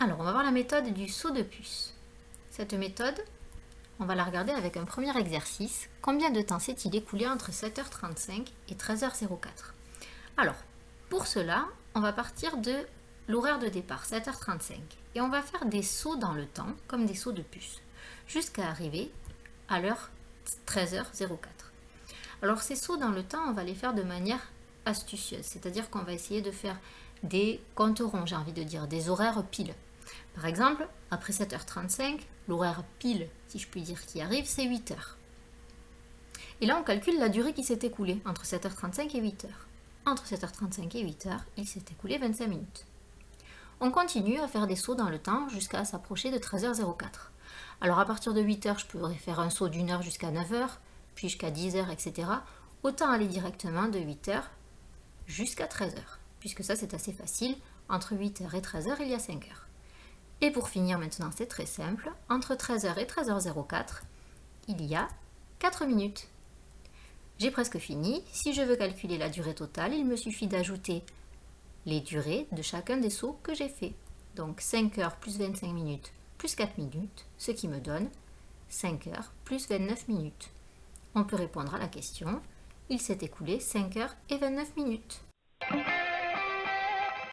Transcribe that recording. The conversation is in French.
Alors, on va voir la méthode du saut de puce. Cette méthode, on va la regarder avec un premier exercice. Combien de temps s'est-il écoulé entre 7h35 et 13h04? Alors, pour cela, on va partir de l'horaire de départ, 7h35. Et on va faire des sauts dans le temps, comme des sauts de puce, jusqu'à arriver à l'heure 13h04. Alors, ces sauts dans le temps, on va les faire de manière astucieuse. C'est-à-dire qu'on va essayer de faire des comptes-ronds, j'ai envie de dire, des horaires piles. Par exemple, après 7h35, l'horaire pile, si je puis dire, qui arrive, c'est 8h. Et là, on calcule la durée qui s'est écoulée entre 7h35 et 8h. Entre 7h35 et 8h, il s'est écoulé 25 minutes. On continue à faire des sauts dans le temps jusqu'à s'approcher de 13h04. Alors à partir de 8h, je pourrais faire un saut d'1 heure jusqu'à 9h, puis jusqu'à 10h, etc. Autant aller directement de 8h jusqu'à 13h, puisque ça c'est assez facile. Entre 8h et 13h, il y a 5 heures. Et pour finir maintenant, c'est très simple. Entre 13h et 13h04, il y a 4 minutes. J'ai presque fini. Si je veux calculer la durée totale, il me suffit d'ajouter les durées de chacun des sauts que j'ai fait. Donc 5 heures plus 25 minutes plus 4 minutes, ce qui me donne 5 heures plus 29 minutes. On peut répondre à la question. Il s'est écoulé 5 heures et 29 minutes.